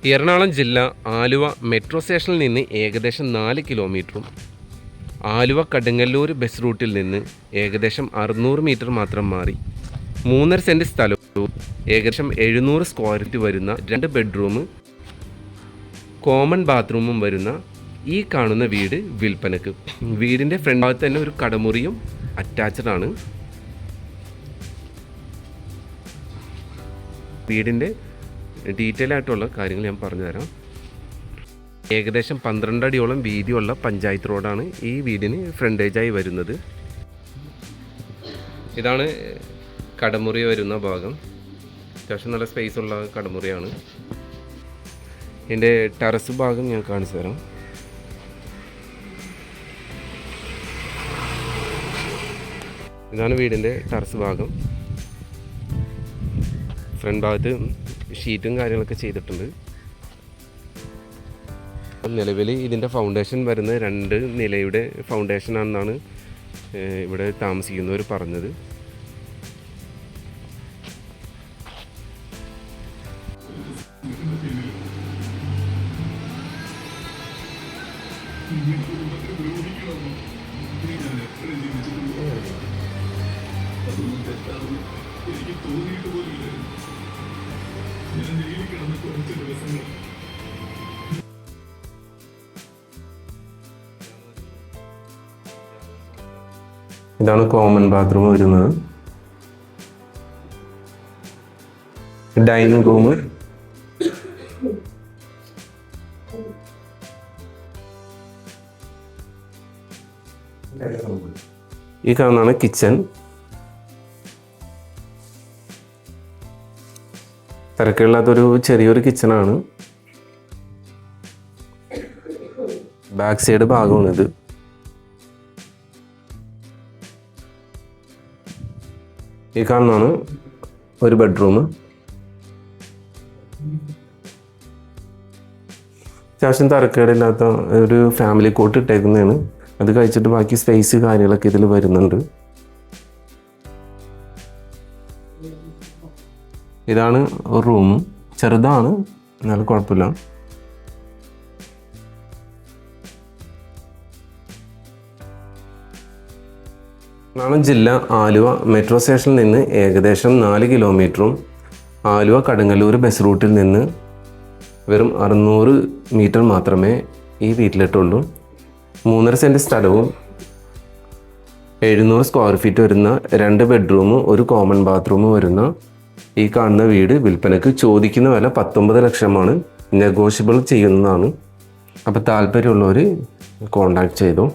എറണാകുളം ജില്ല ആലുവ മെട്രോ സ്റ്റേഷനിൽ നിന്ന് ഏകദേശം 4 കിലോമീറ്ററും ആലുവ കടുങ്ങല്ലൂർ ബസ് റൂട്ടിൽ നിന്ന് ഏകദേശം 600 മീറ്റർ മാത്രം മാറി 3.5 സെൻറ്റ് സ്ഥലവും ഏകദേശം 700 സ്ക്വയർ ഫീറ്റ് വരുന്ന 2 ബെഡ്റൂം കോമൺ ബാത്റൂമും വരുന്ന ഈ കാണുന്ന വീട് വിൽപ്പനക്ക്. വീടിൻ്റെ ഫ്രണ്ട് ഭാഗത്ത് തന്നെ ഒരു കടമുറിയും അറ്റാച്ച്ഡ് ആണ്. വീടിൻ്റെ ഡീറ്റെയിൽ ആയിട്ടുള്ള കാര്യങ്ങൾ ഞാൻ പറഞ്ഞുതരാം. ഏകദേശം 12 അടിയോളം വീതിയുള്ള പഞ്ചായത്ത് റോഡാണ് ഈ വീടിന് ഫ്രണ്ടേജായി വരുന്നത്. ഇതാണ് കടമുറി വരുന്ന ഭാഗം. അത്യാവശ്യം നല്ല സ്പേസ് ഉള്ള കടമുറിയാണ്. ഇതിൻ്റെ ടെറസ് ഭാഗം ഞാൻ കാണിച്ചു തരാം. ഇതാണ് വീടിൻ്റെ ടെറസ് ഭാഗം. ഫ്രണ്ട് ഭാഗത്ത് ഷീറ്റും കാര്യങ്ങളൊക്കെ ചെയ്തിട്ടുണ്ട്. നിലവിൽ ഇതിൻ്റെ ഫൗണ്ടേഷൻ വരുന്നത് 2 നിലയുടെ ഫൗണ്ടേഷനാണെന്നാണ് ഇവിടെ താമസിക്കുന്നവർ പറഞ്ഞത്. ഇതാണ് കോമൺ ബാത്റൂം വരുന്നത്. ഡൈനിങ് റൂം, ഈ കാണുന്നതാണ് കിച്ചൺ. തിരക്കില്ലാത്തൊരു ചെറിയൊരു കിച്ചണാണ്. ബാക്ക് സൈഡ് ഭാഗമാണിത്. ഈ കാണുന്നതാണ് ഒരു ബെഡ്റൂം. അത്യാവശ്യം തരക്കേടില്ലാത്ത ഒരു ഫാമിലി കോട്ട് ഇട്ടേക്കുന്നതാണ്. അത് കഴിച്ചിട്ട് ബാക്കി സ്പേസ് കാര്യങ്ങളൊക്കെ ഇതിൽ വരുന്നുണ്ട്. ഇതാണ് ഒരു റൂം. ചെറുതാണ്, എന്നാലും കുഴപ്പമില്ല. എറണാകുളം ജില്ല ആലുവ മെട്രോ സ്റ്റേഷനിൽ നിന്ന് ഏകദേശം 4 കിലോമീറ്ററും ആലുവ കടുങ്ങല്ലൂർ ബസ് റൂട്ടിൽ നിന്ന് വെറും 600 മീറ്റർ മാത്രമേ ഈ വീട്ടിലിട്ടുള്ളൂ. 3.5 സെൻറ്റ് സ്ഥലവും 700 സ്ക്വയർ ഫീറ്റ് വരുന്ന 2 ബെഡ്റൂമും ഒരു കോമൺ ബാത്റൂമും വരുന്ന ഈ കാണുന്ന വീട് വിൽപ്പനക്ക്. ചോദിക്കുന്ന വില 19 ലക്ഷമാണ്. നെഗോഷ്യബിൾ ചെയ്യുന്നതാണ്. അപ്പോൾ താല്പര്യമുള്ളവർ കോൺടാക്ട് ചെയ്തോ.